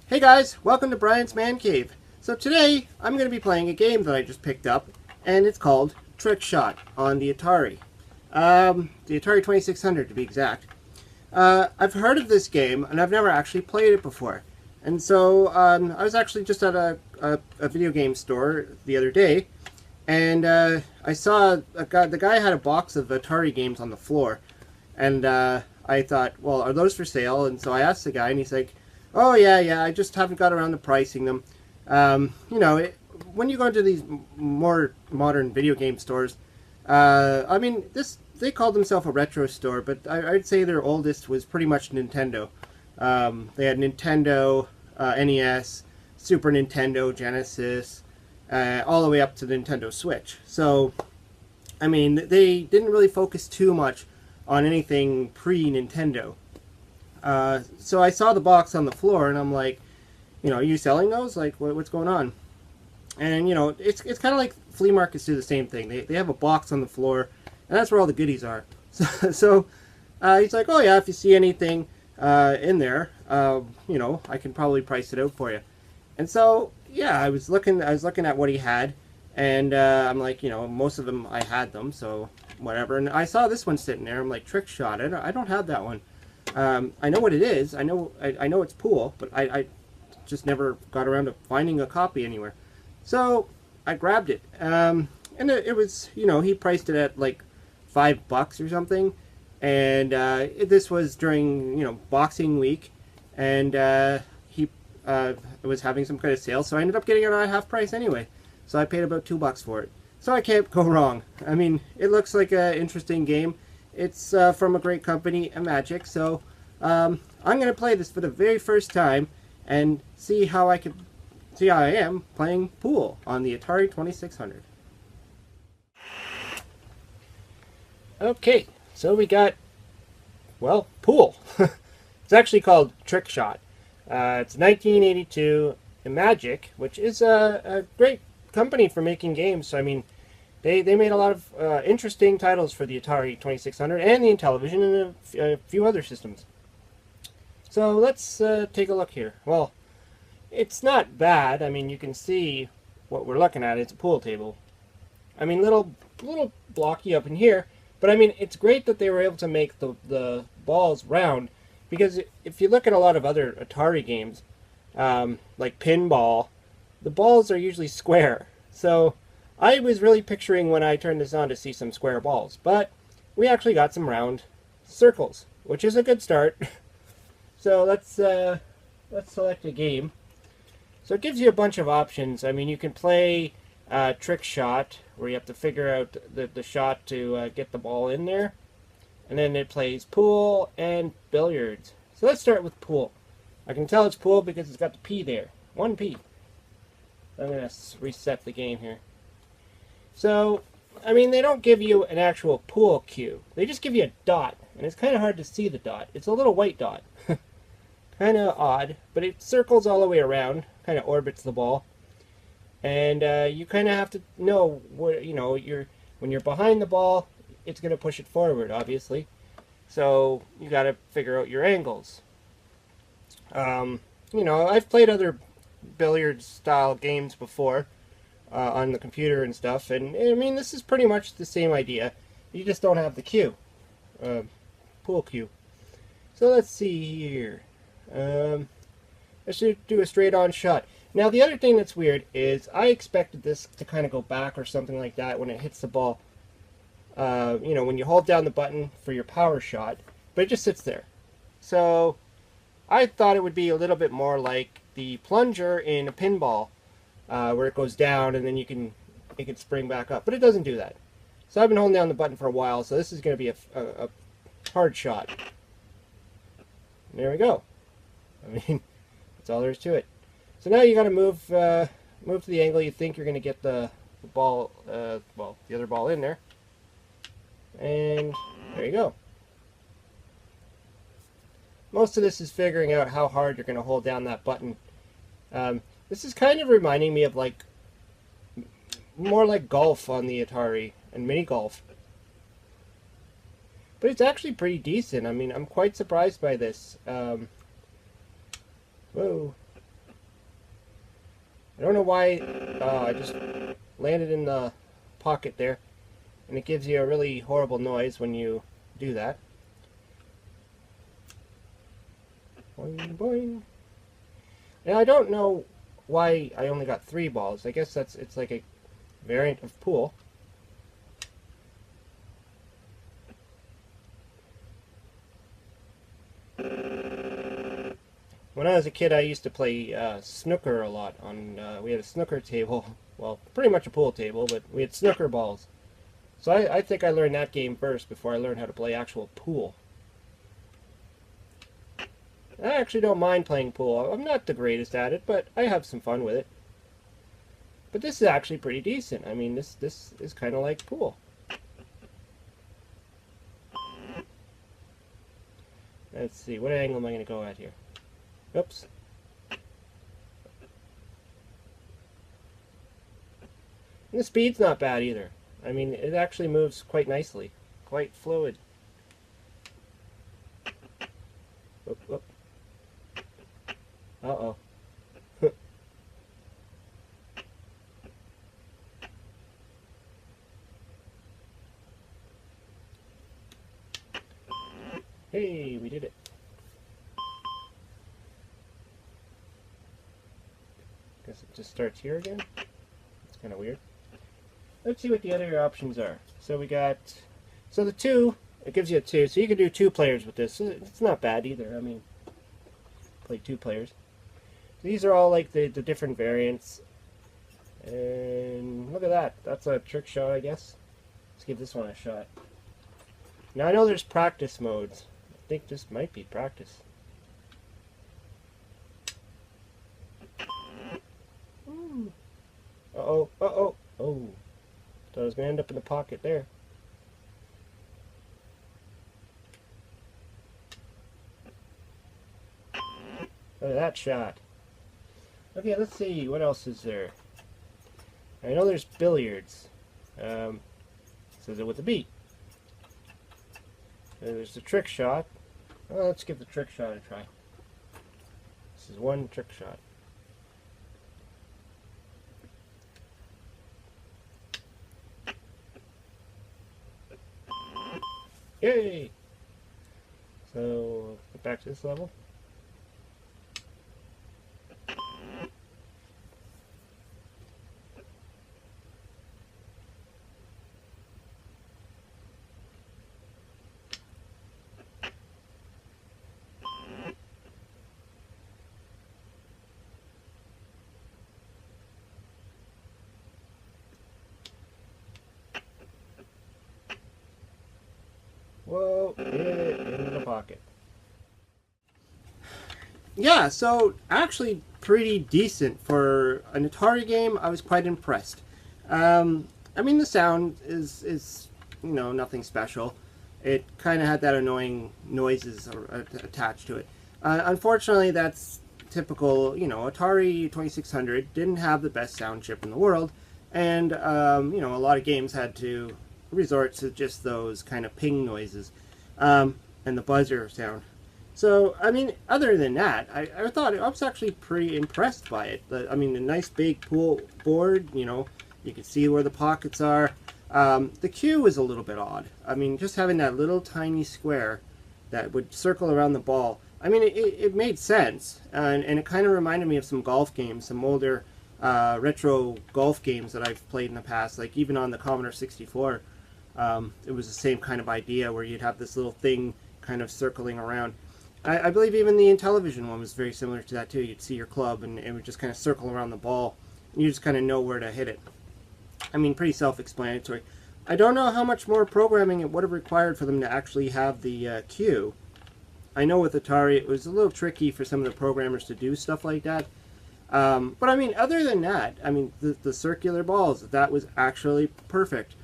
Hey guys, welcome to Brian's Man Cave. So today I'm going to be playing a game that I just picked up, and it's called Trick Shot on the Atari. The Atari 2600 to be exact. I've heard of this game, and I've never actually played it before. And so I was actually just at a video game store the other day, and I saw the guy had a box of Atari games on the floor, and I thought, well, are those for sale? And so I asked the guy, and he's like, oh yeah, I just haven't got around to pricing them. When you go into these more modern video game stores, they called themselves a retro store, but I'd say their oldest was pretty much Nintendo. They had Nintendo, NES, Super Nintendo, Genesis, all the way up to the Nintendo Switch. So, I mean, they didn't really focus too much on anything pre-Nintendo. So I saw the box on the floor, and I'm like, are you selling those? Like, what's going on? And, it's kind of like flea markets do the same thing. They have a box on the floor, and that's where all the goodies are. So he's like, oh, yeah, if you see anything in there, I can probably price it out for you. And so, yeah, I was looking at what he had, and I'm like, most of them, I had them, so whatever. And I saw this one sitting there. I'm like, Trick Shot. I don't have that one. I know what it is. I know it's pool, but I just never got around to finding a copy anywhere. So I grabbed it, and it was, he priced it at like $5 or something, and this was during Boxing Week, and he was having some kind of sale, so I ended up getting it at half price anyway. So I paid about $2 for it. So I can't go wrong. I mean, it looks like an interesting game. It's from a great company, Magic, so I'm going to play this for the very first time and see how I am playing pool on the Atari 2600. Okay, so we got, well, pool. It's actually called Trick Shot. It's 1982 Magic, which is a great company for making games. So, I mean, they made a lot of interesting titles for the Atari 2600 and the Intellivision and a few other systems. So let's take a look here. Well, it's not bad. I mean, you can see what we're looking at. It's a pool table. I mean, little blocky up in here, but I mean, it's great that they were able to make the balls round, because if you look at a lot of other Atari games, like pinball, the balls are usually square. So I was really picturing when I turned this on to see some square balls, but we actually got some round circles, which is a good start. So let's select a game. So it gives you a bunch of options. I mean, you can play Trick Shot, where you have to figure out the shot to get the ball in there. And then it plays pool and billiards. So let's start with pool. I can tell it's pool because it's got the P there. 1P. I'm going to reset the game here. So, I mean, they don't give you an actual pool cue. They just give you a dot, and it's kind of hard to see the dot. It's a little white dot. Kind of odd, but it circles all the way around, kind of orbits the ball. And you kind of have to know what, when you're behind the ball, it's going to push it forward, obviously. So you got to figure out your angles. I've played other billiard style games before on the computer and stuff, and I mean, this is pretty much the same idea. You just don't have the cue, pool cue. So let's see here. Let's do a straight on shot. Now, the other thing that's weird is I expected this to kind of go back or something like that when it hits the ball. When you hold down the button for your power shot, but it just sits there. So I thought it would be a little bit more like the plunger in a pinball, where it goes down and then you can make it spring back up, but it doesn't do that. So I've been holding down the button for a while, so this is going to be a hard shot. There we go. I mean, that's all there is to it. So now you got to move to the angle you think you're going to get the ball, the other ball in there. And there you go. Most of this is figuring out how hard you're going to hold down that button. This is kind of reminding me of more like golf on the Atari and mini golf. But it's actually pretty decent. I mean, I'm quite surprised by this. Whoa. I don't know why I just landed in the pocket there, and it gives you a really horrible noise when you do that. Boing, boing. Now I don't know why I only got 3 balls. I guess it's like a variant of pool. When I was a kid, I used to play snooker a lot. We had a snooker table, well, pretty much a pool table, but we had snooker balls. So I think I learned that game first before I learned how to play actual pool. I actually don't mind playing pool. I'm not the greatest at it, but I have some fun with it. But this is actually pretty decent. I mean, this is kind of like pool. Let's see, what angle am I going to go at here? Oops. And the speed's not bad either. I mean, it actually moves quite nicely. Quite fluid. Oop, oop. Uh-oh. Hey, we did it. Guess it just starts here again. It's kind of weird. Let's see what the other options are. So we got, so the 2, it gives you a 2, so you can do 2 players with this. It's not bad either. I mean, play 2 players. These are all like the different variants. And look at that. That's a trick shot, I guess. Let's give this one a shot. Now I know there's practice modes. I think this might be practice. Uh-oh, uh-oh, oh. Thought I was going to end up in the pocket there. Look at that shot. Okay, let's see. What else is there? I know there's billiards. Says it with a beat. There's the trick shot. Well, let's give the trick shot a try. This is one trick shot. Yay! So, get back to this level. Whoa, get it in the pocket. Yeah, so actually pretty decent for an Atari game. I was quite impressed. I mean, the sound is you know, nothing special. It kind of had that annoying noises attached to it. Unfortunately, that's typical. You know, Atari 2600 didn't have the best sound chip in the world, and you know, a lot of games had to resort to just those kind of ping noises and the buzzer sound. So, I mean, other than that, I thought I was actually pretty impressed by it. I mean, a nice big pool board, you know, you can see where the pockets are. The cue was a little bit odd. I mean, just having that little tiny square that would circle around the ball, I mean, it made sense. And it kind of reminded me of some golf games, some older retro golf games that I've played in the past, like even on the Commodore 64. It was the same kind of idea where you'd have this little thing kind of circling around. I believe even the Intellivision one was very similar to that too. You'd see your club and it would just kind of circle around the ball. And you just kind of know where to hit it. I mean, pretty self-explanatory. I don't know how much more programming it would have required for them to actually have the cue. I know with Atari it was a little tricky for some of the programmers to do stuff like that. But I mean, other than that, I mean, the circular balls, that was actually perfect.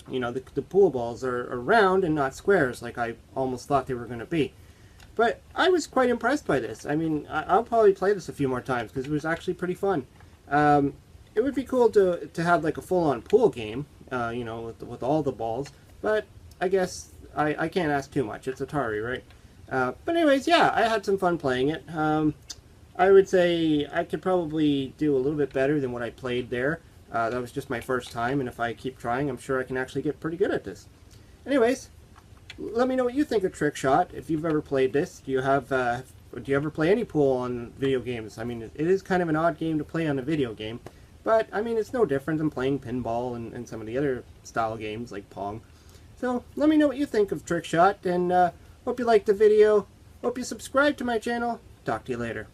You know, the pool balls are round and not squares like I almost thought they were going to be. But I was quite impressed by this. I mean, I'll probably play this a few more times because it was actually pretty fun. It would be cool to have like a full-on pool game, you know, with all the balls. But I guess I can't ask too much. It's Atari, right? But anyways, yeah, I had some fun playing it. I would say I could probably do a little bit better than what I played there. That was just my first time, and if I keep trying, I'm sure I can actually get pretty good at this. Anyways, let me know what you think of Trick Shot. If you've ever played this, do you ever play any pool on video games? I mean, it is kind of an odd game to play on a video game, but I mean, it's no different than playing pinball and some of the other style games like Pong. So let me know what you think of Trick Shot, and hope you liked the video. Hope you subscribe to my channel. Talk to you later.